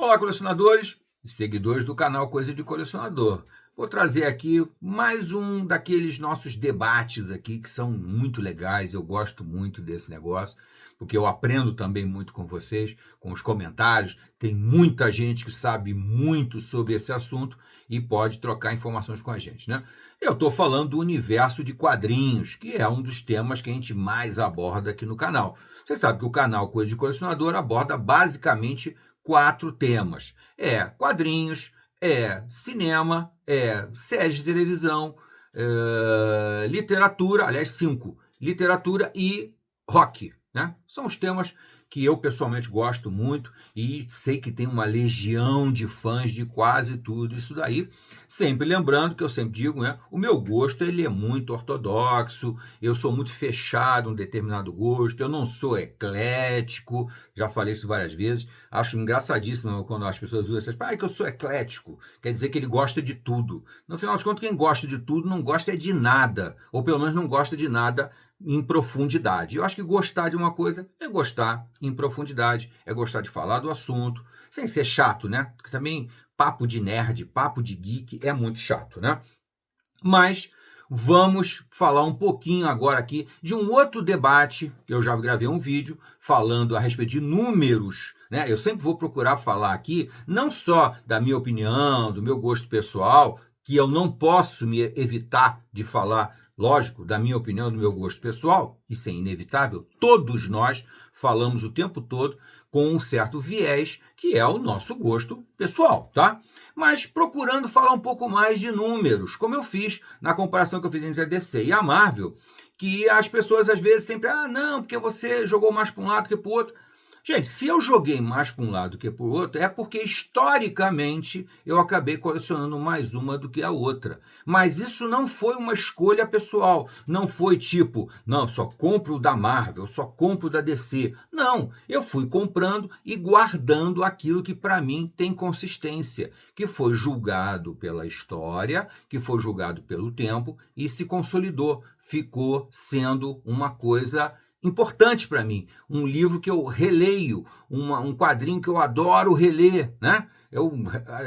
Olá, colecionadores e seguidores do canal Coisa de Colecionador. Vou trazer aqui mais um daqueles nossos debates aqui que são muito legais. Eu gosto muito desse negócio, porque eu aprendo também muito com vocês, com os comentários. Tem muita gente que sabe muito sobre esse assunto e pode trocar informações com a gente, né? Eu estou falando do universo de quadrinhos, que é um dos temas que a gente mais aborda aqui no canal. Você sabe que o canal Coisa de Colecionador aborda basicamente 4 temas. Quadrinhos, cinema, séries de televisão, literatura, aliás, 5, literatura e rock, né? São os temas que eu pessoalmente gosto muito e sei que tem uma legião de fãs de quase tudo isso daí. Sempre lembrando que eu sempre digo, né? O meu gosto ele é muito ortodoxo, eu sou muito fechado em um determinado gosto, eu não sou eclético, já falei isso várias vezes. Acho engraçadíssimo quando as pessoas usam essas palavras, que eu sou eclético, quer dizer que ele gosta de tudo. No final de contas, quem gosta de tudo não gosta de nada, ou pelo menos não gosta de nada em profundidade. Eu acho que gostar de uma coisa é gostar em profundidade, é gostar de falar do assunto, sem ser chato, né? Porque também papo de nerd, papo de geek é muito chato, né? Mas vamos falar um pouquinho agora aqui de um outro debate. Eu já gravei um vídeo falando a respeito de números, né? Eu sempre vou procurar falar aqui não só da minha opinião, do meu gosto pessoal, que eu não posso me evitar de falar, lógico, da minha opinião, do meu gosto pessoal, isso é inevitável, todos nós falamos o tempo todo com um certo viés, que é o nosso gosto pessoal, tá? Mas procurando falar um pouco mais de números, como eu fiz na comparação que eu fiz entre a DC e a Marvel, que as pessoas às vezes sempre, não, porque você jogou mais para um lado que para o outro. Gente, se eu joguei mais para um lado que para o outro, é porque historicamente eu acabei colecionando mais uma do que a outra. Mas isso não foi uma escolha pessoal. Não foi tipo, não, só compro da Marvel, só compro da DC. Não, eu fui comprando e guardando aquilo que para mim tem consistência, que foi julgado pela história, que foi julgado pelo tempo e se consolidou. Ficou sendo uma coisa importante para mim, um livro que eu releio, um quadrinho que eu adoro reler, né? Eu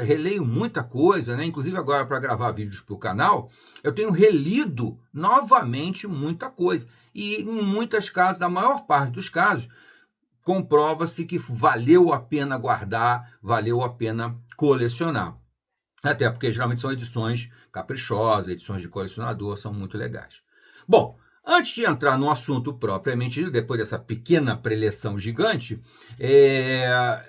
releio muita coisa, né? Inclusive agora para gravar vídeos para o canal, eu tenho relido novamente muita coisa. E em muitos casos, a maior parte dos casos, comprova-se que valeu a pena guardar, valeu a pena colecionar. Até porque geralmente são edições caprichosas, edições de colecionador, são muito legais. Bom, antes de entrar no assunto propriamente dito, depois dessa pequena preleção gigante,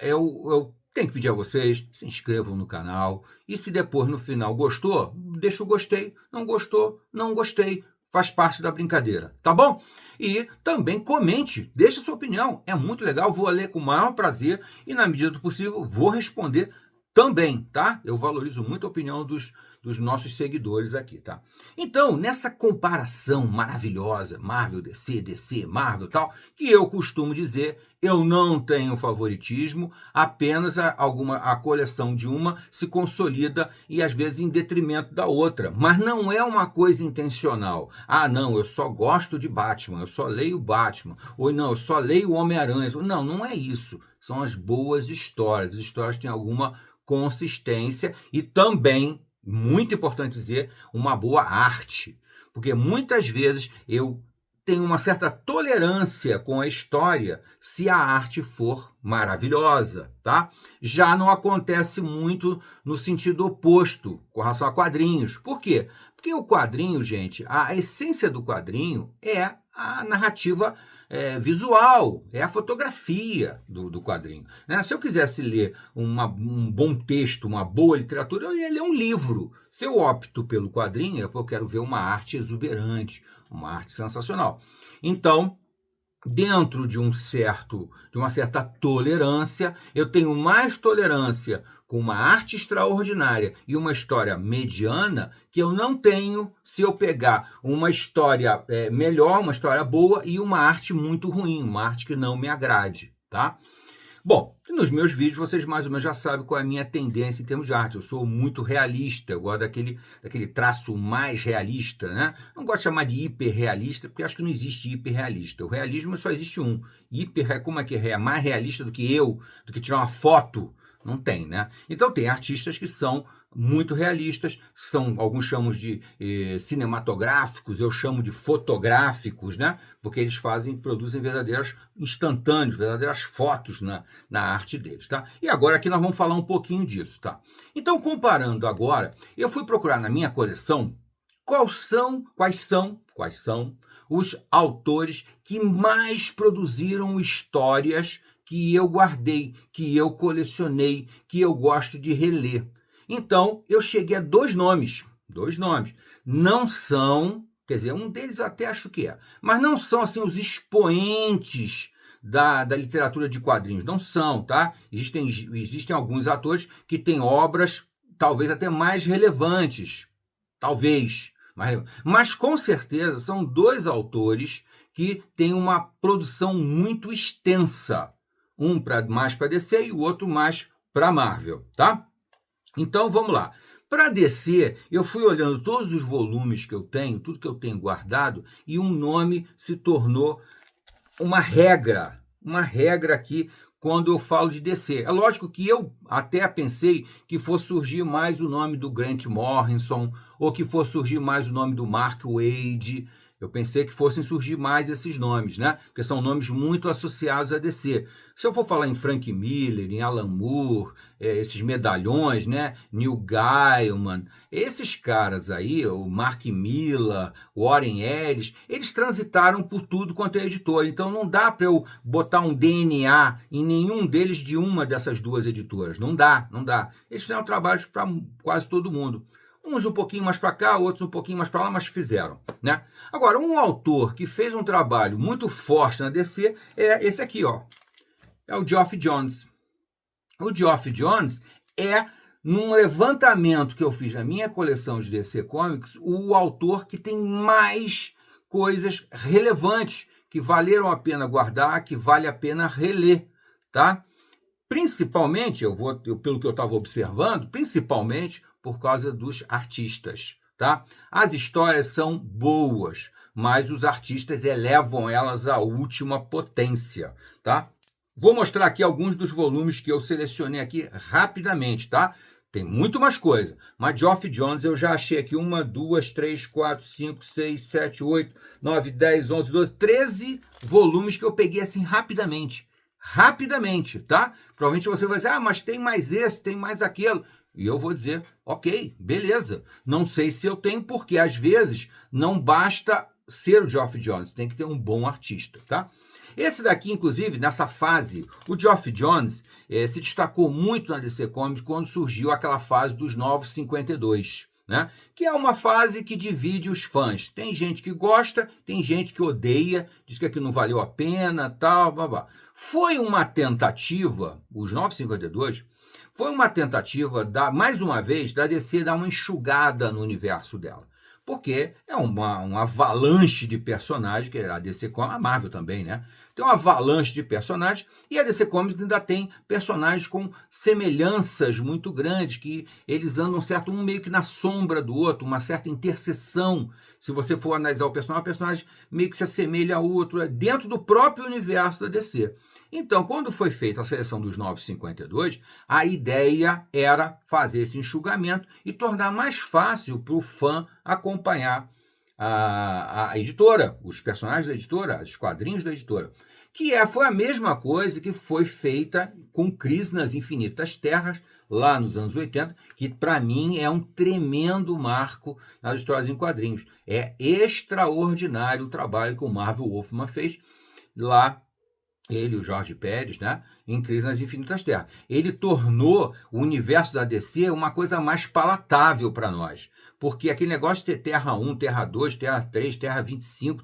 eu tenho que pedir a vocês, se inscrevam no canal e se depois no final gostou, deixa o gostei, não gostou, não gostei, faz parte da brincadeira, tá bom? E também comente, deixe sua opinião, é muito legal, vou ler com o maior prazer e na medida do possível vou responder também, tá? Eu valorizo muito a opinião dos nossos seguidores aqui, tá? Então, nessa comparação maravilhosa, Marvel, DC, DC, Marvel, tal, que eu costumo dizer, eu não tenho favoritismo, apenas a coleção de uma se consolida e às vezes em detrimento da outra, mas não é uma coisa intencional. Não, eu só gosto de Batman, eu só leio Batman, ou não, eu só leio Homem-Aranha. Não, não é isso. São as boas histórias. As histórias têm alguma consistência e também, muito importante dizer, uma boa arte. Porque muitas vezes eu tenho uma certa tolerância com a história se a arte for maravilhosa, tá? Já não acontece muito no sentido oposto com relação a quadrinhos. Por quê? Porque o quadrinho, gente, a essência do quadrinho é a narrativa visual, é a fotografia do quadrinho. Né? Se eu quisesse ler um bom texto, uma boa literatura, eu ia ler um livro. Se eu opto pelo quadrinho, é porque eu quero ver uma arte exuberante, uma arte sensacional. Então, dentro de uma certa tolerância, eu tenho mais tolerância com uma arte extraordinária e uma história mediana que eu não tenho se eu pegar uma história melhor, uma história boa e uma arte muito ruim, uma arte que não me agrade, tá? Bom, nos meus vídeos vocês mais ou menos já sabem qual é a minha tendência em termos de arte. Eu sou muito realista, eu gosto daquele traço mais realista, né? Não gosto de chamar de hiperrealista, porque acho que não existe hiperrealista. O realismo só existe um. Hiper, como é que é? Mais realista do que eu, do que tirar uma foto Não tem, né? Então tem artistas que são muito realistas, são, alguns chamam de cinematográficos, eu chamo de fotográficos, né? Porque eles produzem verdadeiros instantâneos, verdadeiras fotos na arte deles, tá? E agora aqui nós vamos falar um pouquinho disso, tá? Então, comparando agora, eu fui procurar na minha coleção quais são os autores que mais produziram histórias que eu guardei, que eu colecionei, que eu gosto de reler. Então, eu cheguei a dois nomes. Não são, quer dizer, um deles eu até acho que é, mas não são assim os expoentes da literatura de quadrinhos. Não são, tá? Existem alguns autores que têm obras talvez até mais relevantes. Mas com certeza são dois autores que têm uma produção muito extensa. Um mais para DC e o outro mais para Marvel, tá? Então vamos lá. Para DC, eu fui olhando todos os volumes que eu tenho, tudo que eu tenho guardado, e um nome se tornou uma regra aqui quando eu falo de DC. É lógico que eu até pensei que fosse surgir mais o nome do Grant Morrison, ou que fosse surgir mais o nome do Mark Waid. Eu pensei que fossem surgir mais esses nomes, né? Porque são nomes muito associados a DC. Se eu for falar em Frank Miller, em Alan Moore, esses medalhões, né? Neil Gaiman, esses caras aí, o Mark Millar, o Warren Ellis, eles transitaram por tudo quanto é editora. Então não dá para eu botar um DNA em nenhum deles de uma dessas duas editoras. Não dá. Eles fizeram trabalhos para quase todo mundo. Uns um pouquinho mais para cá, outros um pouquinho mais para lá, mas fizeram, né? Agora, um autor que fez um trabalho muito forte na DC é esse aqui, ó. É o Geoff Johns. O Geoff Johns é, num levantamento que eu fiz na minha coleção de DC Comics, o autor que tem mais coisas relevantes que valeram a pena guardar, que vale a pena reler, tá? Principalmente, pelo que eu estava observando, principalmente por causa dos artistas, tá? As histórias são boas, mas os artistas elevam elas à última potência, tá? Vou mostrar aqui alguns dos volumes que eu selecionei aqui rapidamente, tá? Tem muito mais coisa, mas Geoff Johns eu já achei aqui 1, 2, 3, 4, 5, 6, 7, 8, 9, 10, 11, 12, 13 volumes que eu peguei assim rapidamente, tá? Provavelmente você vai dizer, mas tem mais esse, tem mais aquele. E eu vou dizer, ok, beleza. Não sei se eu tenho, porque às vezes não basta ser o Geoff Johns, tem que ter um bom artista, tá? Esse daqui, inclusive, nessa fase, o Geoff Johns se destacou muito na DC Comics quando surgiu aquela fase dos Novos 52, né? Que é uma fase que divide os fãs. Tem gente que gosta, tem gente que odeia, diz que aquilo não valeu a pena, tal, blá, blá. Foi uma tentativa, os 952, foi uma tentativa, mais uma vez, da DC dar uma enxugada no universo dela. Porque é uma avalanche de personagens, que a DC Comics, a Marvel também, né? Tem uma avalanche de personagens, e a DC Comics ainda tem personagens com semelhanças muito grandes, que eles andam um meio que na sombra do outro, uma certa interseção. Se você for analisar o personagem meio que se assemelha ao outro, dentro do próprio universo da DC. Então, quando foi feita a seleção dos 952, a ideia era fazer esse enxugamento e tornar mais fácil para o fã acompanhar a editora, os personagens da editora, os quadrinhos da editora. Foi a mesma coisa que foi feita com Crise nas Infinitas Terras, lá nos anos 80, que para mim é um tremendo marco nas histórias em quadrinhos. É extraordinário o trabalho que o Marvel Wolfman fez lá, ele e o Jorge Pérez, né, em Crise nas Infinitas Terras. Ele tornou o universo da DC uma coisa mais palatável para nós. Porque aquele negócio de ter Terra 1, Terra 2, Terra 3, Terra 25,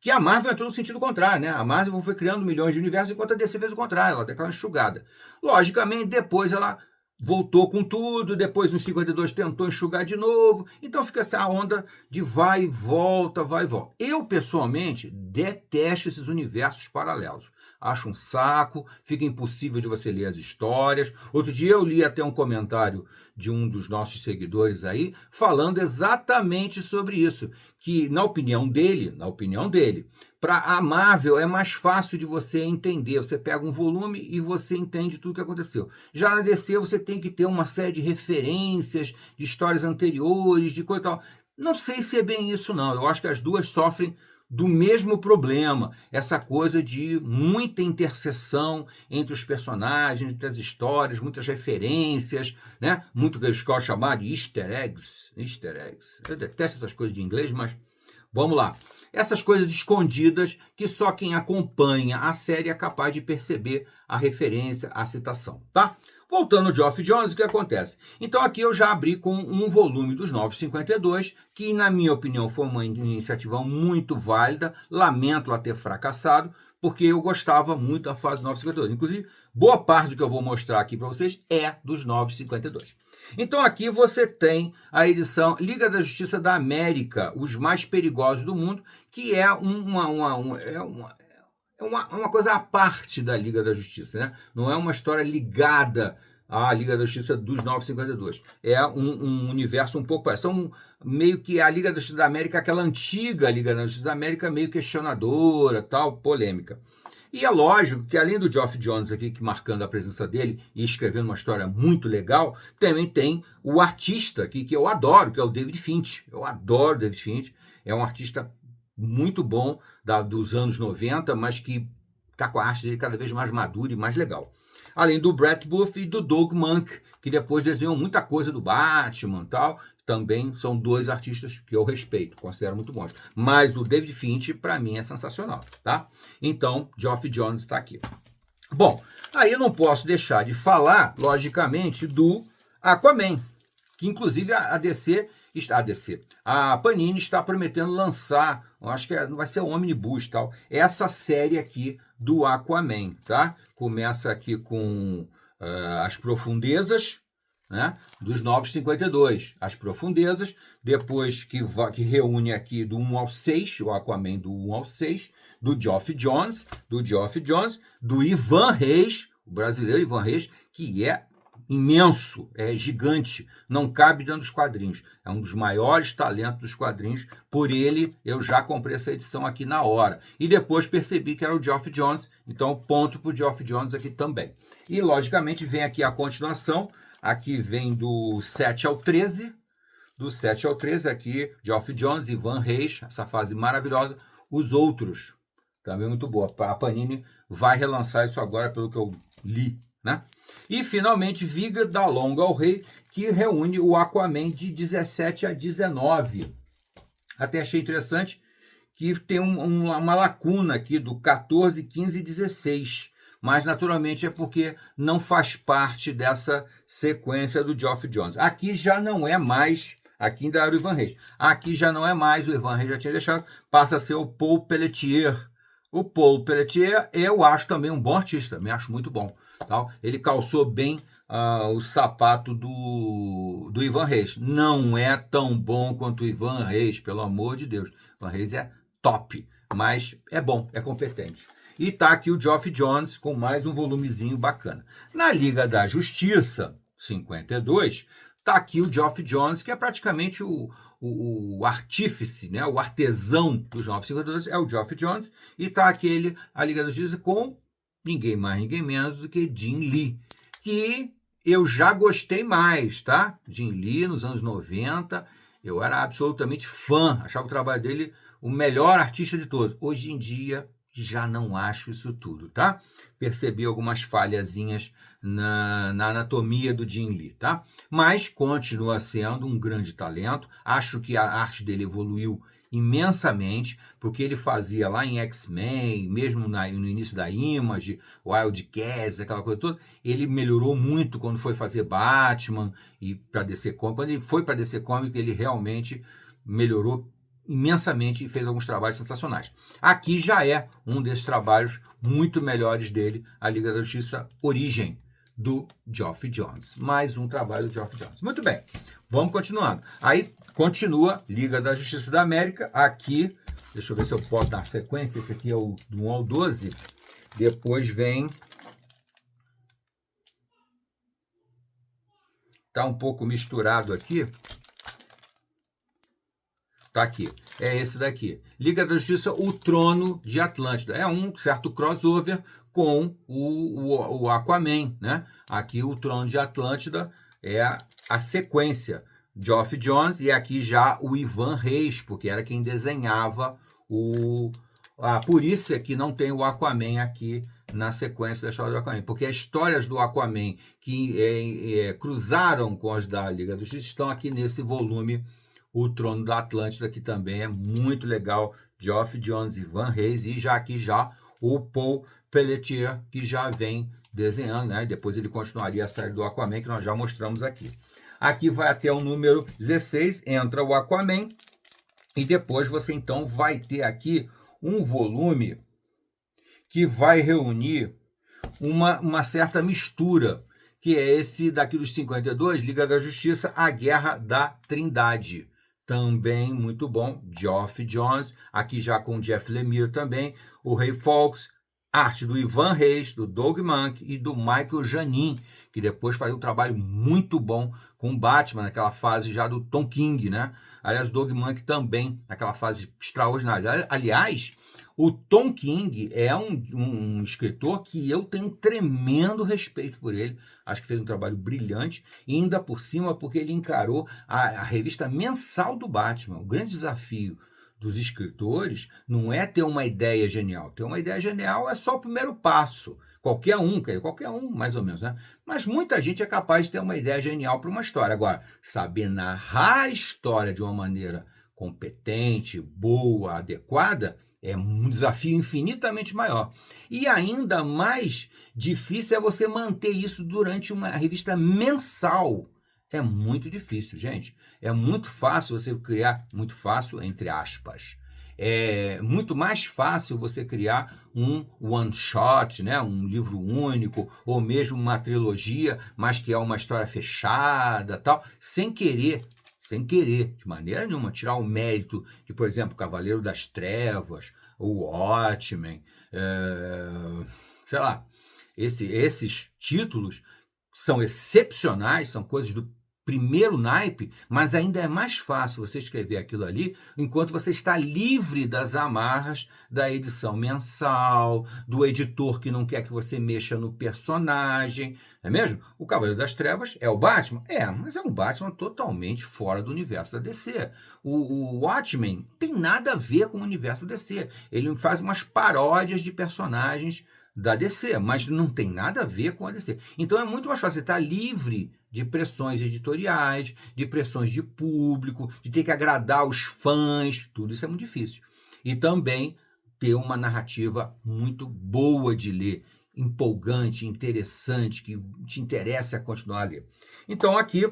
que a Marvel entrou no sentido contrário, né? A Marvel foi criando milhões de universos, enquanto a DC fez o contrário, ela deu aquela enxugada. Logicamente, depois ela voltou com tudo, depois nos 52 tentou enxugar de novo, então fica essa onda de vai e volta, vai e volta. Eu, pessoalmente, detesto esses universos paralelos. acho um saco, fica impossível de você ler as histórias. Outro dia eu li até um comentário de um dos nossos seguidores aí, falando exatamente sobre isso, que na opinião dele, para a Marvel é mais fácil de você entender. Você pega um volume e você entende tudo o que aconteceu. Já na DC você tem que ter uma série de referências, de histórias anteriores, de coisa e tal. Não sei se é bem isso, não. Eu acho que as duas sofrem do mesmo problema, essa coisa de muita interseção entre os personagens, entre as histórias, muitas referências, né? Muito que eles gostam de chamar de easter eggs. Eu detesto essas coisas de inglês, mas vamos lá. Essas coisas escondidas que só quem acompanha a série é capaz de perceber a referência, a citação, tá? Voltando ao Geoff Johns, o que acontece? Então aqui eu já abri com um volume dos 952, que na minha opinião foi uma iniciativa muito válida, lamento ela ter fracassado, porque eu gostava muito da fase 952. Inclusive, boa parte do que eu vou mostrar aqui para vocês é dos 952. Então aqui você tem a edição Liga da Justiça da América, os mais perigosos do mundo, que é uma coisa à parte da Liga da Justiça, né? Não é uma história ligada à Liga da Justiça dos 952. É um universo um pouco... São meio que a Liga da Justiça da América, aquela antiga Liga da Justiça da América, meio questionadora, tal, polêmica. E é lógico que além do Geoff Johns aqui, que marcando a presença dele e escrevendo uma história muito legal, também tem o artista aqui, que eu adoro, que é o David Finch. Eu adoro o David Finch. É um artista muito bom dos anos 90, mas que está com a arte dele cada vez mais madura e mais legal. Além do Brett Booth e do Doug Monk, que depois desenham muita coisa do Batman e tal. Também são dois artistas que eu respeito, considero muito bons. Mas o David Finch, para mim, é sensacional, tá? Então, Geoff Johns está aqui. Bom, aí eu não posso deixar de falar, logicamente, do Aquaman, que inclusive a Panini está prometendo lançar, eu acho que vai ser o Omnibus, tal, essa série aqui do Aquaman, tá? Começa aqui com As Profundezas, né, dos 952, As Profundezas, depois que reúne aqui do 1 ao 6, o Aquaman do 1 ao 6, do Geoff Johns, do Ivan Reis, o brasileiro Ivan Reis, que é imenso, é gigante, não cabe dentro dos quadrinhos, é um dos maiores talentos dos quadrinhos, por ele eu já comprei essa edição aqui na hora, e depois percebi que era o Geoff Johns, então ponto para o Geoff Johns aqui também. E logicamente vem aqui a continuação, aqui vem do 7 ao 13, do 7 ao 13 aqui, Geoff Johns, Ivan Reis, essa fase maravilhosa, os outros, também muito boa, a Panini vai relançar isso agora pelo que eu li, né? E finalmente Viga da Longa ao Rei, que reúne o Aquaman de 17 a 19. Até achei interessante que tem uma lacuna aqui do 14, 15 e 16. Mas naturalmente é porque não faz parte dessa sequência do Geoff Johns. Aqui já não é mais, aqui ainda era o Ivan Reis. Aqui já não é mais, o Ivan Reis já tinha deixado, passa a ser o Paul Pelletier. O Paul Pelletier eu acho também um bom artista, me acho muito bom. Tá? Ele calçou bem o sapato do Ivan Reis. Não é tão bom quanto o Ivan Reis, pelo amor de Deus. O Ivan Reis é top, mas é bom, é competente. E tá aqui o Geoff Johns com mais um volumezinho bacana. Na Liga da Justiça, 52, tá aqui o Geoff Johns, que é praticamente o artífice, né? O artesão dos 952, é o Geoff Johns, e tá aqui a Liga da Justiça com ninguém mais, ninguém menos do que Jim Lee, que eu já gostei mais, tá? Jim Lee, nos anos 90, eu era absolutamente fã, achava o trabalho dele o melhor artista de todos. Hoje em dia, já não acho isso tudo, tá? Percebi algumas falhazinhas na anatomia do Jim Lee, tá? Mas continua sendo um grande talento, acho que a arte dele evoluiu imensamente, porque ele fazia lá em X-Men, mesmo no início da Image, Wildcats, aquela coisa toda, ele melhorou muito quando foi fazer Batman e para DC Comics. Quando ele foi para DC Comics, ele realmente melhorou imensamente e fez alguns trabalhos sensacionais. Aqui já é um desses trabalhos muito melhores dele, a Liga da Justiça Origem, do Geoff Johns. Mais um trabalho do Geoff Johns. Muito bem, vamos continuando. Aí continua Liga da Justiça da América. Aqui, deixa eu ver se eu posso dar sequência. Esse aqui é o do 1 ao 12. Depois vem... Tá um pouco misturado aqui. Tá aqui. É esse daqui. Liga da Justiça, o Trono de Atlântida. É um certo crossover com o Aquaman, né? Aqui o Trono de Atlântida é a sequência. Geoff Johns e aqui já o Ivan Reis, porque era quem desenhava o... por isso é que não tem o Aquaman aqui na sequência da história do Aquaman, porque as histórias do Aquaman que cruzaram com as da Liga da Justiça estão aqui nesse volume, o Trono da Atlântida, que também é muito legal. Geoff Johns, Ivan Reis e já aqui já o Paul Pelletier, que já vem desenhando, né? Depois ele continuaria a série do Aquaman, que nós já mostramos aqui. Aqui vai até o número 16, entra o Aquaman, e depois você então vai ter aqui um volume que vai reunir uma certa mistura, que é esse daqui dos 52, Liga da Justiça, A Guerra da Trindade. Também muito bom, Geoff Johns, aqui já com Jeff Lemire também, o Ray Fawkes, arte do Ivan Reis, do Doug Mahnke e do Michael Janin, que depois faz um trabalho muito bom com o Batman, naquela fase já do Tom King, né? Aliás, o Doug Mahnke também, naquela fase extraordinária. Aliás, o Tom King é um escritor que eu tenho um tremendo respeito por ele. Acho que fez um trabalho brilhante, e ainda por cima porque ele encarou a revista mensal do Batman. O grande desafio dos escritores não é ter uma ideia genial. Ter uma ideia genial é só o primeiro passo. Qualquer um, mais ou menos, né? Mas muita gente é capaz de ter uma ideia genial para uma história. Agora, saber narrar a história de uma maneira competente, boa, adequada, é um desafio infinitamente maior. E ainda mais difícil é você manter isso durante uma revista mensal. É muito difícil, gente. É muito fácil você criar, muito fácil, entre aspas. É muito mais fácil você criar um one shot, né? Um livro único, ou mesmo uma trilogia, mas que é uma história fechada, tal, sem querer, de maneira nenhuma, tirar o mérito de, por exemplo, Cavaleiro das Trevas, o Watchmen, sei lá, esses títulos são excepcionais, são coisas do primeiro naipe, mas ainda é mais fácil você escrever aquilo ali enquanto você está livre das amarras da edição mensal, do editor que não quer que você mexa no personagem, não é mesmo? O Cavaleiro das Trevas é o Batman? É, mas é um Batman totalmente fora do universo da DC. O Watchmen tem nada a ver com o universo da DC. Ele faz umas paródias de personagens da DC, mas não tem nada a ver com a DC. Então é muito mais fácil você estar livre de pressões editoriais, de pressões de público, de ter que agradar os fãs, tudo isso é muito difícil. E também ter uma narrativa muito boa de ler, empolgante, interessante, que te interessa continuar a ler. Então aqui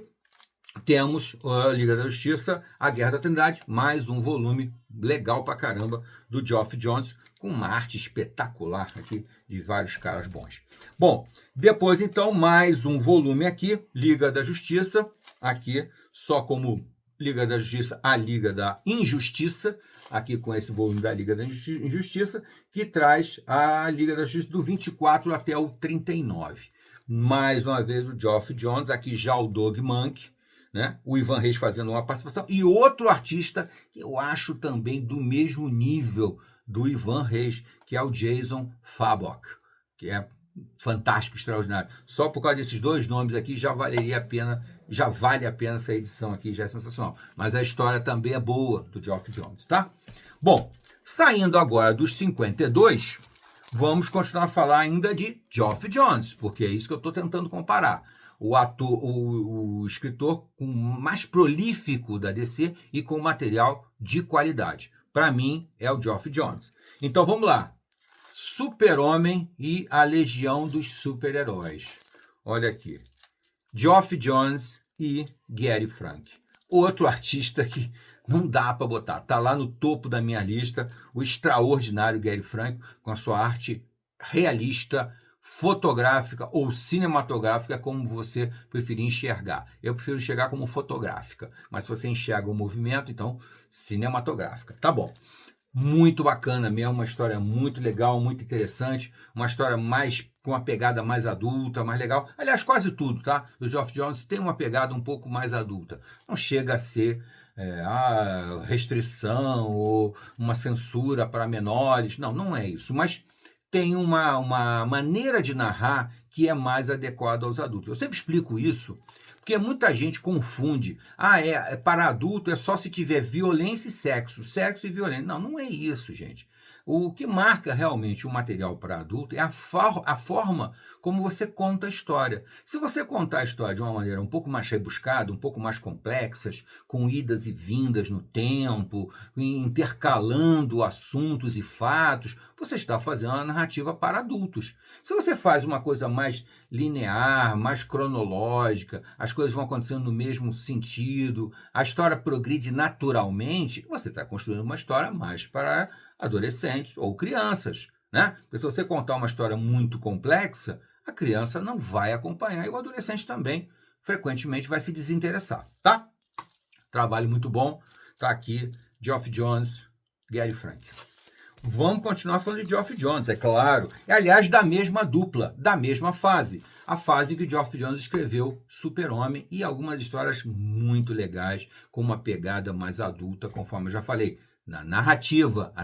temos a Liga da Justiça, A Guerra da Trindade, mais um volume legal pra caramba do Geoff Johns, com uma arte espetacular aqui de vários caras bons. Bom, depois então mais um volume aqui, Liga da Justiça, aqui só como Liga da Justiça, a Liga da Injustiça, aqui com esse volume da Liga da Injustiça, que traz a Liga da Justiça do 24 até o 39. Mais uma vez o Geoff Johns, aqui já o Doug Mahnke, né? O Ivan Reis fazendo uma participação, e outro artista que eu acho também do mesmo nível do Ivan Reis, que é o Jason Fabok, que é fantástico, extraordinário. Só por causa desses dois nomes aqui já valeria a pena, já vale a pena essa edição aqui, já é sensacional. Mas a história também é boa do Geoff Johns, tá? Bom, saindo agora dos 52, vamos continuar a falar ainda de Geoff Johns, porque é isso que eu estou tentando comparar. O escritor mais prolífico da DC e com material de qualidade. Para mim, é o Geoff Johns. Então, vamos lá. Super-Homem e a Legião dos Super-Heróis. Olha aqui. Geoff Johns e Gary Frank. Outro artista que não dá para botar. Está lá no topo da minha lista, o extraordinário Gary Frank, com a sua arte realista, fotográfica ou cinematográfica, como você preferir enxergar. Eu prefiro enxergar como fotográfica, mas se você enxerga o movimento, então cinematográfica. Tá bom. muito bacana mesmo, uma história muito legal, muito interessante, uma história mais com uma pegada mais adulta, mais legal. Aliás, quase tudo, tá? O Geoff Jones tem uma pegada um pouco mais adulta. Não chega a ser restrição ou uma censura para menores. Não, não é isso. Mas tem uma maneira de narrar que é mais adequada aos adultos. Eu sempre explico isso, porque muita gente confunde. Para adulto é só se tiver violência e sexo, sexo e violência. Não, não é isso, gente. O que marca realmente o material para adulto é a forma como você conta a história. Se você contar a história de uma maneira um pouco mais rebuscada, um pouco mais complexas, com idas e vindas no tempo, intercalando assuntos e fatos, você está fazendo uma narrativa para adultos. Se você faz uma coisa mais linear, mais cronológica, as coisas vão acontecendo no mesmo sentido, a história progride naturalmente, você está construindo uma história mais para adolescentes ou crianças, né? Porque se você contar uma história muito complexa, a criança não vai acompanhar e o adolescente também frequentemente vai se desinteressar, tá? Trabalho muito bom, tá aqui, Geoff Jones, Gary Frank. Vamos continuar falando de Geoff Jones, é claro. Aliás, da mesma dupla, da mesma fase. A fase que Geoff Jones escreveu Super-Homem e algumas histórias muito legais, com uma pegada mais adulta, conforme eu já falei. A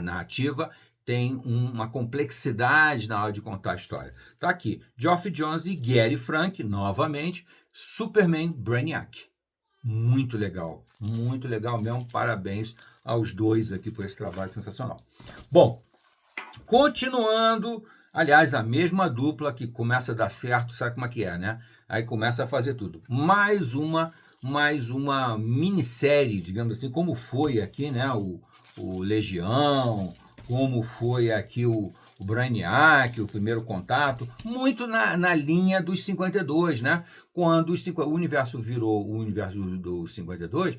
narrativa tem uma complexidade na hora de contar a história. Tá aqui, Geoff Jones e Gary Frank, novamente, Superman Brainiac. Muito legal mesmo. Parabéns aos dois aqui por esse trabalho sensacional. Bom, continuando, aliás, a mesma dupla que começa a dar certo, sabe como é que é, né? Aí começa a fazer tudo. Mais uma minissérie, digamos assim, como foi aqui, né? O Legião, como foi aqui o Brainiac, o Primeiro Contato, muito na linha dos 52, né? Quando o universo virou o universo dos 52,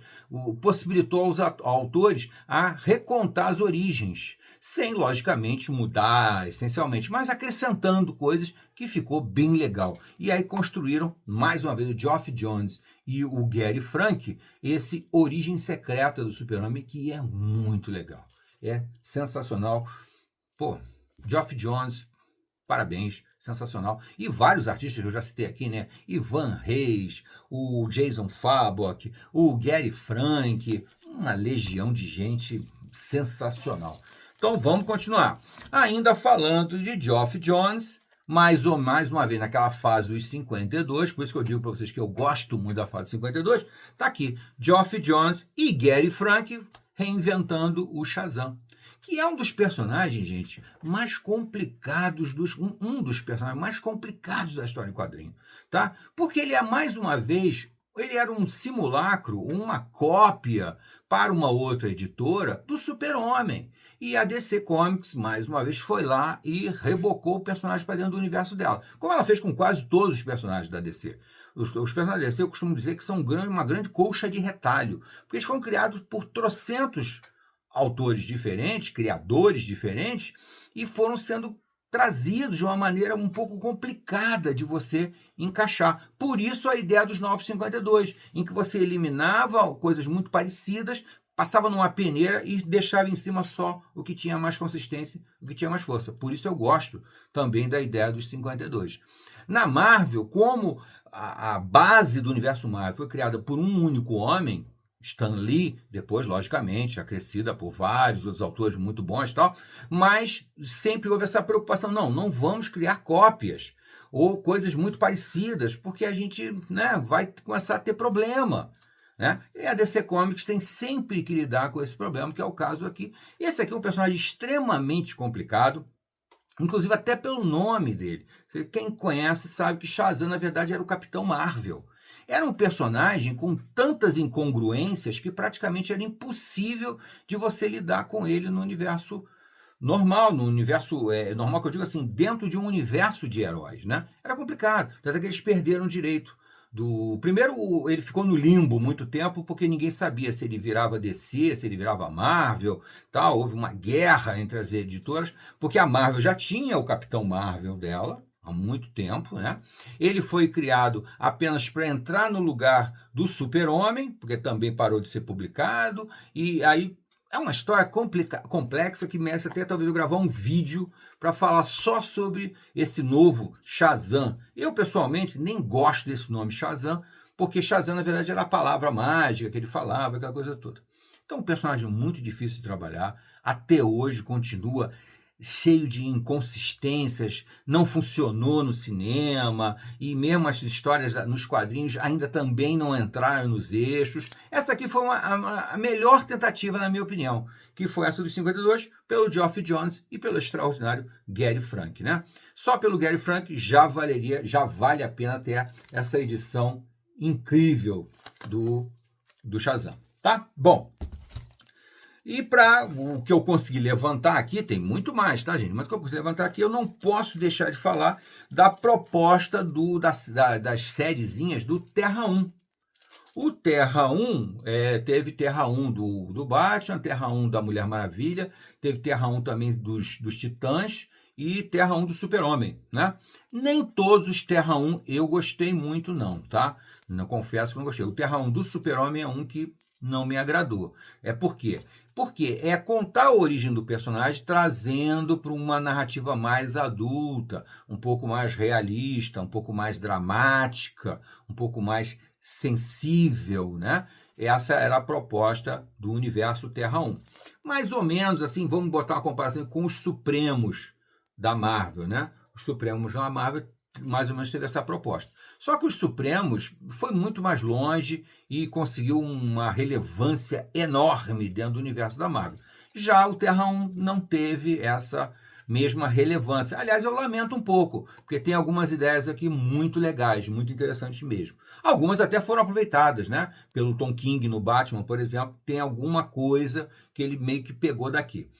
possibilitou aos autores a recontar as origens, sem, logicamente, mudar essencialmente, mas acrescentando coisas que ficou bem legal. E aí construíram, mais uma vez, o Geoff Jones e o Gary Frank, esse Origem Secreta do Super-Homem, que é muito legal. É sensacional. Pô, Geoff Jones, parabéns, sensacional. E vários artistas que eu já citei aqui, né? Ivan Reis, o Jason Fabok, o Gary Frank, uma legião de gente sensacional. Então vamos continuar. Ainda falando de Geoff Jones, mais uma vez naquela fase dos 52, por isso que eu digo para vocês que eu gosto muito da fase 52, tá aqui, Geoff Jones e Gary Frank reinventando o Shazam, que é um dos personagens, gente, mais complicados, um dos personagens mais complicados da história em quadrinho, tá? Porque ele é, mais uma vez, ele era um simulacro, uma cópia para uma outra editora do Super-Homem. E a DC Comics, mais uma vez, foi lá e rebocou o personagem para dentro do universo dela. Como ela fez com quase todos os personagens da DC. Os personagens da DC, eu costumo dizer que são uma grande colcha de retalho. Porque eles foram criados por trocentos autores diferentes, criadores diferentes, e foram sendo trazidos de uma maneira um pouco complicada de você encaixar. Por isso a ideia dos Novos 52, em que você eliminava coisas muito parecidas, passava numa peneira e deixava em cima só o que tinha mais consistência, o que tinha mais força. Por isso eu gosto também da ideia dos 52. Na Marvel, como a base do universo Marvel foi criada por um único homem, Stan Lee, depois, logicamente, acrescida por vários outros autores muito bons e tal, mas sempre houve essa preocupação, não vamos criar cópias ou coisas muito parecidas, porque a gente, né, vai começar a ter problema. Né? E a DC Comics tem sempre que lidar com esse problema, que é o caso aqui. Esse aqui é um personagem extremamente complicado, inclusive até pelo nome dele. Quem conhece sabe que Shazam, na verdade, era o Capitão Marvel. Era um personagem com tantas incongruências que praticamente era impossível de você lidar com ele no universo normal, no universo normal, que eu digo assim, dentro de um universo de heróis, né? Era complicado, até que eles perderam o direito. Primeiro, ele ficou no limbo muito tempo, porque ninguém sabia se ele virava DC, se ele virava Marvel, tal. Houve uma guerra entre as editoras, porque a Marvel já tinha o Capitão Marvel dela há muito tempo, né? Ele foi criado apenas para entrar no lugar do Super-Homem, porque também parou de ser publicado, e aí é uma história complexa que merece até talvez eu gravar um vídeo para falar só sobre esse novo Shazam. Eu, pessoalmente, nem gosto desse nome Shazam, porque Shazam, na verdade, era a palavra mágica que ele falava, aquela coisa toda. Então, um personagem muito difícil de trabalhar, até hoje continua cheio de inconsistências, não funcionou no cinema, e mesmo as histórias nos quadrinhos ainda também não entraram nos eixos. Essa aqui foi a melhor tentativa, na minha opinião, que foi essa dos 52, pelo Geoff Johns e pelo extraordinário Gary Frank, né? Só pelo Gary Frank já vale a pena ter essa edição incrível do Shazam, tá? Bom, e para o que eu consegui levantar aqui, tem muito mais, tá, gente? Mas o que eu consegui levantar aqui, eu não posso deixar de falar da proposta das sériezinhas do Terra 1. O Terra 1, teve Terra 1 do Batman, Terra 1 da Mulher Maravilha, teve Terra 1 também dos Titãs e Terra 1 do Super-Homem, né? Nem todos os Terra 1 eu gostei muito não, tá? Não confesso que não gostei. O Terra 1 do Super-Homem é um que não me agradou. Por quê? Porque é contar a origem do personagem trazendo para uma narrativa mais adulta, um pouco mais realista, um pouco mais dramática, um pouco mais sensível, né? Essa era a proposta do universo Terra 1. Mais ou menos assim, vamos botar uma comparação com os Supremos da Marvel, né? Os Supremos da Marvel mais ou menos teve essa proposta. Só que os Supremos foi muito mais longe e conseguiu uma relevância enorme dentro do universo da Marvel. Já o Terra 1 não teve essa mesma relevância. Aliás, eu lamento um pouco, porque tem algumas ideias aqui muito legais, muito interessantes mesmo. Algumas até foram aproveitadas, né? Pelo Tom King no Batman, por exemplo, tem alguma coisa que ele meio que pegou daqui.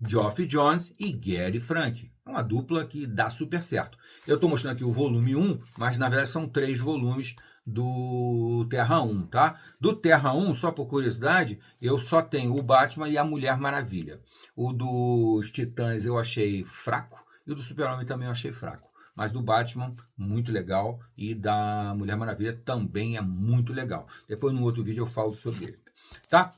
Geoff Johns e Gary Frank. Uma dupla que dá super certo. Eu estou mostrando aqui o volume 1, mas na verdade são 3 volumes do Terra 1, tá? Do Terra 1, só por curiosidade, eu só tenho o Batman e a Mulher Maravilha. O dos Titãs eu achei fraco e o do Super-Homem também eu achei fraco. Mas do Batman, muito legal, e da Mulher Maravilha também é muito legal. Depois, no outro vídeo, eu falo sobre ele, tá?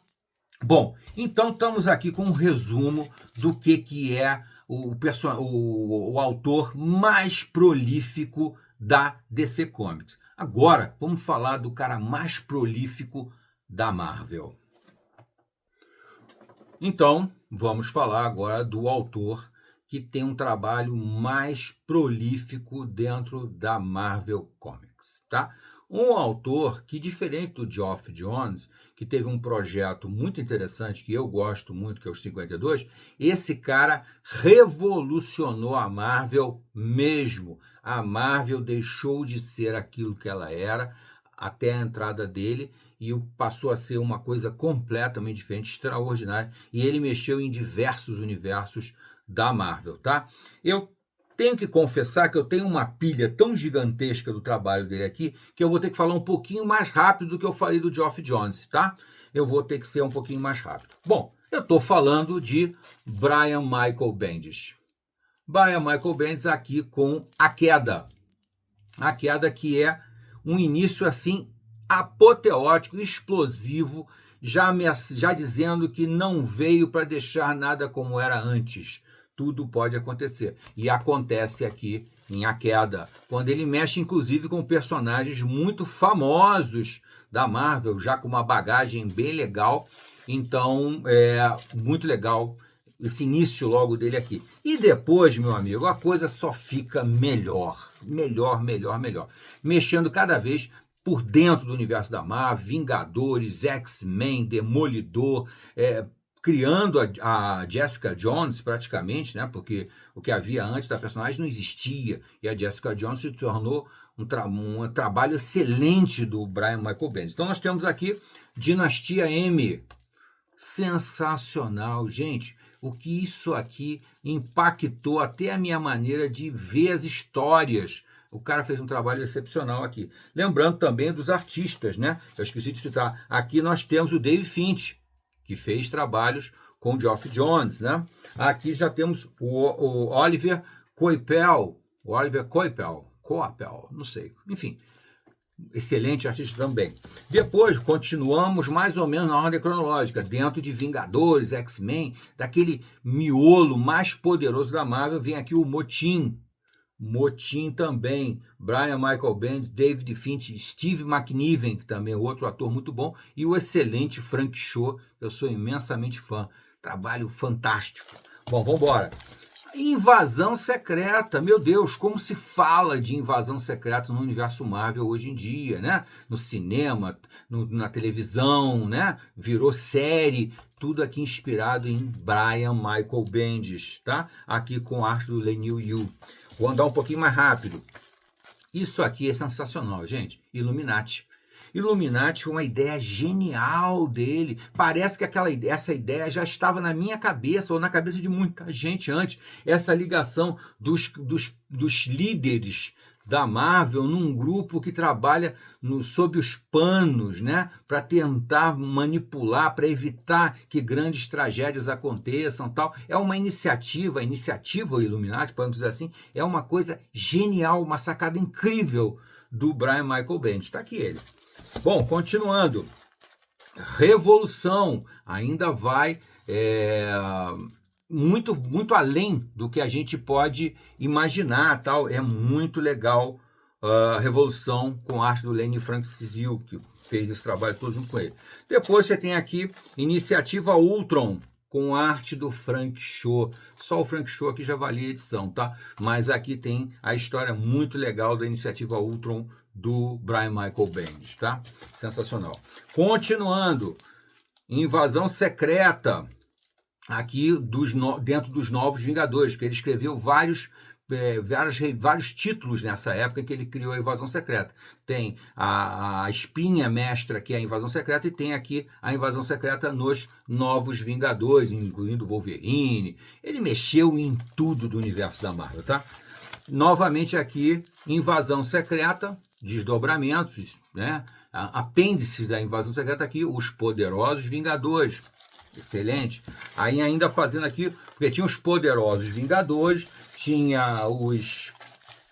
Bom, então estamos aqui com um resumo do que é o autor mais prolífico da DC Comics. Agora, vamos falar do cara mais prolífico da Marvel. Então, vamos falar agora do autor que tem um trabalho mais prolífico dentro da Marvel Comics, tá? Um autor que, diferente do Geoff Johns, que teve um projeto muito interessante, que eu gosto muito, que é os 52, esse cara revolucionou a Marvel mesmo. A Marvel deixou de ser aquilo que ela era até a entrada dele e passou a ser uma coisa completamente diferente, extraordinária, e ele mexeu em diversos universos da Marvel, tá? Eu tenho que confessar que eu tenho uma pilha tão gigantesca do trabalho dele aqui que eu vou ter que falar um pouquinho mais rápido do que eu falei do Geoff Johns, tá? Eu vou ter que ser um pouquinho mais rápido. Bom, eu estou falando de Brian Michael Bendis. Brian Michael Bendis aqui com A Queda. A Queda que é um início assim apoteótico, explosivo, já dizendo que não veio para deixar nada como era antes. Tudo pode acontecer. E acontece aqui em A Queda, quando ele mexe inclusive com personagens muito famosos da Marvel, já com uma bagagem bem legal. Então, muito legal esse início logo dele aqui. E depois, meu amigo, a coisa só fica melhor. Melhor. Mexendo cada vez por dentro do universo da Marvel, Vingadores, X-Men, Demolidor, criando a Jessica Jones praticamente, né? Porque o que havia antes da personagem não existia. E a Jessica Jones se tornou um trabalho excelente do Brian Michael Bendis. Então nós temos aqui Dinastia M. Sensacional, gente. O que isso aqui impactou até a minha maneira de ver as histórias. O cara fez um trabalho excepcional aqui. Lembrando também dos artistas, né? Eu esqueci de citar. Aqui nós temos o Dave Finch, que fez trabalhos com o Geoff Johns, né? Aqui já temos o Oliver Coipel. O Oliver Coipel, não sei. Enfim, excelente artista também. Depois, continuamos mais ou menos na ordem cronológica, dentro de Vingadores, X-Men, daquele miolo mais poderoso da Marvel, vem aqui o Motim. Motim também, Brian Michael Bendis, David Finch, Steve McNiven, que também é outro ator muito bom, e o excelente Frank Cho, eu sou imensamente fã. Trabalho fantástico. Bom, vamos embora. Invasão Secreta, meu Deus, como se fala de Invasão Secreta no universo Marvel hoje em dia, né? No cinema, na televisão, né? Virou série, tudo aqui inspirado em Brian Michael Bendis, tá? Aqui com arte do Lenil Yu. Vou andar um pouquinho mais rápido. Isso aqui é sensacional, gente. Illuminati. Illuminati foi uma ideia genial dele. Parece que essa ideia já estava na minha cabeça ou na cabeça de muita gente antes. Essa ligação dos líderes da Marvel num grupo que trabalha sob os panos, né, para tentar manipular, para evitar que grandes tragédias aconteçam, tal. É uma iniciativa, a Illuminati, podemos dizer assim, é uma coisa genial, uma sacada incrível do Brian Michael Bendis. Está aqui ele. Bom, continuando, Revolução ainda vai muito além do que a gente pode imaginar, tal. É muito legal a Revolução com a arte do Lenny Francis Yu, que fez esse trabalho todo junto com ele. Depois você tem aqui Iniciativa Ultron, com arte do Frank Cho. Só o Frank Cho aqui já valia a edição, tá? Mas aqui tem a história muito legal da Iniciativa Ultron do Brian Michael Bendis, tá? Sensacional. Continuando, Invasão Secreta, aqui dentro dos Novos Vingadores, que ele escreveu vários títulos nessa época em que ele criou a Invasão Secreta. Tem a Espinha Mestra, que é a Invasão Secreta, e tem aqui a Invasão Secreta nos Novos Vingadores, incluindo Wolverine. Ele mexeu em tudo do universo da Marvel, tá? Novamente aqui, Invasão Secreta, desdobramentos, né? Apêndice da Invasão Secreta aqui, os Poderosos Vingadores. Excelente. Aí ainda fazendo aqui, porque tinha os Poderosos Vingadores, tinha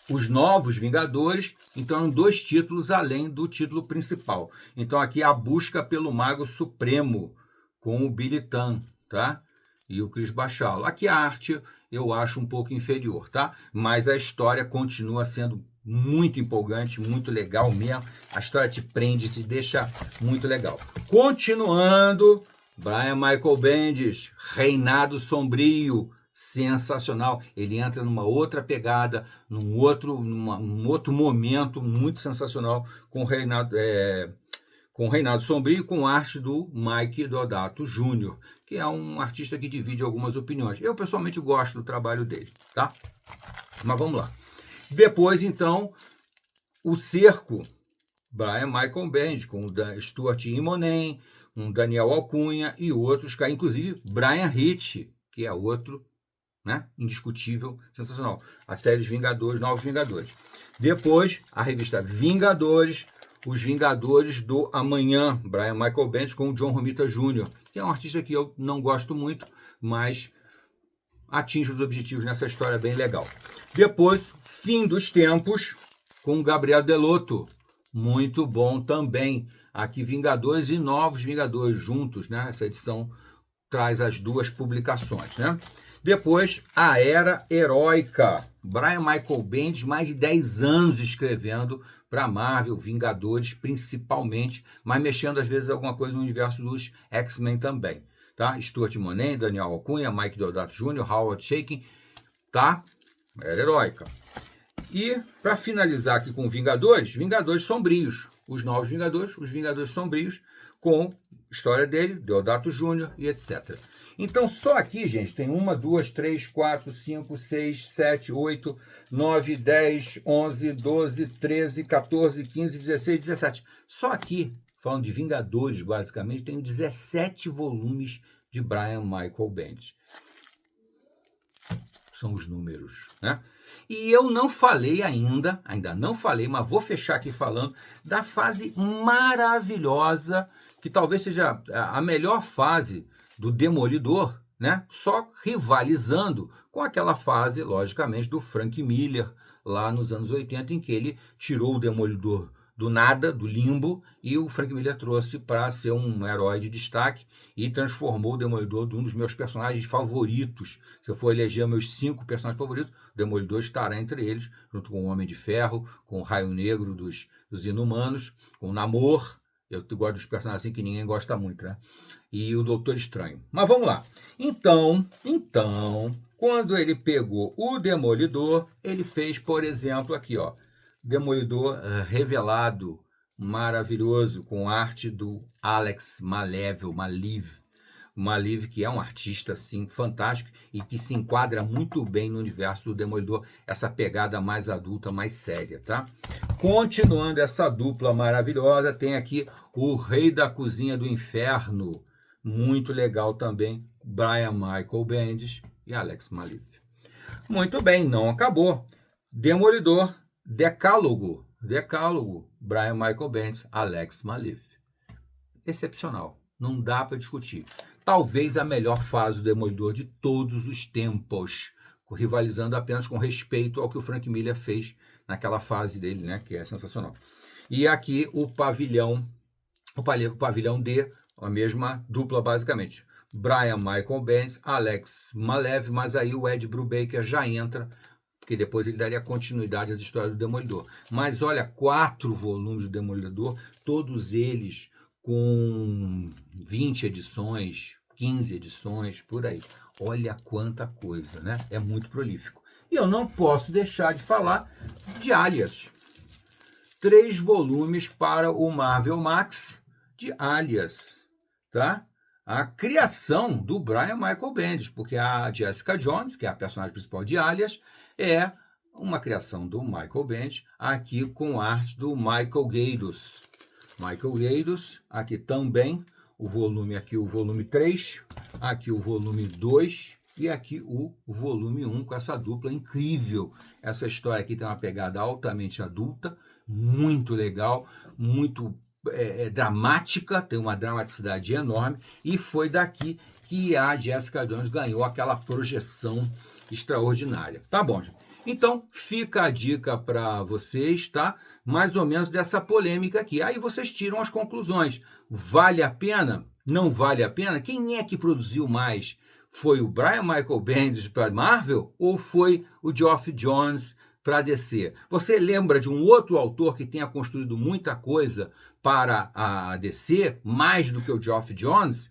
os Novos Vingadores, então eram 2 títulos além do título principal. Então aqui a busca pelo Mago Supremo, com o Billy Tan, tá? E o Chris Bachalo. Aqui a arte eu acho um pouco inferior, tá? Mas a história continua sendo muito empolgante, muito legal mesmo. A história te prende, te deixa muito legal. Continuando, Brian Michael Bendis, Reinado Sombrio, sensacional. Ele entra numa outra pegada, num outro momento muito sensacional com Reinado Sombrio, com arte do Mike Deodato Jr., que é um artista que divide algumas opiniões. Eu pessoalmente gosto do trabalho dele, tá? Mas vamos lá. Depois, então, o Cerco, Brian Michael Bendis, com o Stuart Immonen, um Daniel Alcunha e outros, inclusive Brian Hitch, que é outro, né, indiscutível, sensacional. A série Vingadores, Novos Vingadores. Depois, a revista Vingadores, Os Vingadores do Amanhã, Brian Michael Bendis com o John Romita Jr., que é um artista que eu não gosto muito, mas atinge os objetivos nessa história bem legal. Depois, Fim dos Tempos, com Gabriel Delotto, muito bom também. Aqui Vingadores e Novos Vingadores juntos, né? Essa edição traz as 2 publicações, né? Depois, A Era Heróica, Brian Michael Bendis, mais de 10 anos escrevendo para Marvel, Vingadores principalmente, mas mexendo às vezes alguma coisa no universo dos X-Men também, tá? Stuart Immonen, Daniel Alcunha, Mike Deodato Jr., Howard Chaykin, tá? Era Heróica. E, para finalizar aqui com Vingadores, Vingadores Sombrios, os Novos Vingadores, os Vingadores Sombrios, com história dele, Deodato Jr. e etc. Então, só aqui, gente, tem 1, 2, 3, 4, 5, 6, 7, 8, 9, 10, 11, 12, 13, 14, 15, 16, 17. Só aqui, falando de Vingadores, basicamente, tem 17 volumes de Brian Michael Bendis. São os números, né? E eu não falei ainda não falei, mas vou fechar aqui falando da fase maravilhosa, que talvez seja a melhor fase do Demolidor, né? Só rivalizando com aquela fase, logicamente, do Frank Miller, lá nos anos 80, em que ele tirou o Demolidor do nada, do limbo, e o Frank Miller trouxe para ser um herói de destaque e transformou o Demolidor de um dos meus personagens favoritos. Se eu for eleger meus 5 personagens favoritos, o Demolidor estará entre eles, junto com o Homem de Ferro, com o Raio Negro dos Inumanos, com o Namor. Eu gosto dos personagens assim que ninguém gosta muito, né? E o Doutor Estranho. Mas vamos lá. Então, quando ele pegou o Demolidor, ele fez, por exemplo, aqui, ó, Demolidor revelado, maravilhoso, com arte do Alex Maleev, que é um artista assim fantástico e que se enquadra muito bem no universo do Demolidor, essa pegada mais adulta, mais séria, tá? Continuando essa dupla maravilhosa, tem aqui o Rei da Cozinha do Inferno, muito legal também, Brian Michael Bendis e Alex Maleev. Muito bem, não acabou. Demolidor Decálogo, Brian Michael Bendis, Alex Maleev. Excepcional, não dá para discutir. Talvez a melhor fase do Demolidor de todos os tempos, rivalizando apenas com respeito ao que o Frank Miller fez naquela fase dele, né, que é sensacional. E aqui o pavilhão D, a mesma dupla basicamente. Brian Michael Bendis, Alex Maleev, mas aí o Ed Brubaker já entra, porque depois ele daria continuidade às histórias do Demolidor. Mas olha, 4 volumes do Demolidor, todos eles com 20 edições, 15 edições, por aí. Olha quanta coisa, né? É muito prolífico. E eu não posso deixar de falar de Alias. 3 volumes para o Marvel Max de Alias, tá? A criação do Brian Michael Bendis, porque a Jessica Jones, que é a personagem principal de Alias, é uma criação do Michael Bendis, aqui com arte do Michael Gaydos. Aqui também, o volume 3, aqui o volume 2 e aqui o volume 1, com essa dupla incrível. Essa história aqui tem uma pegada altamente adulta, muito legal, muito dramática, tem uma dramaticidade enorme, e foi daqui que a Jessica Jones ganhou aquela projeção extraordinária. Tá bom, gente? Então, fica a dica para vocês, tá? Mais ou menos dessa polêmica aqui. Aí vocês tiram as conclusões. Vale a pena? Não vale a pena? Quem é que produziu mais? Foi o Brian Michael Bendis para Marvel ou foi o Geoff Johns para DC? Você lembra de um outro autor que tenha construído muita coisa para a DC, mais do que o Geoff Johns?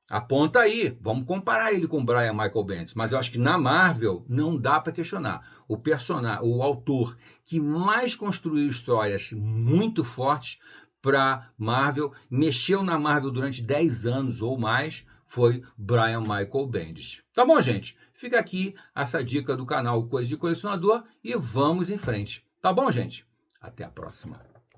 Aponta aí, vamos comparar ele com o Brian Michael Bendis, mas eu acho que na Marvel não dá para questionar. O autor que mais construiu histórias muito fortes para Marvel, mexeu na Marvel durante 10 anos ou mais, foi Brian Michael Bendis. Tá bom, gente? Fica aqui essa dica do canal Coisa de Colecionador e vamos em frente. Tá bom, gente? Até a próxima.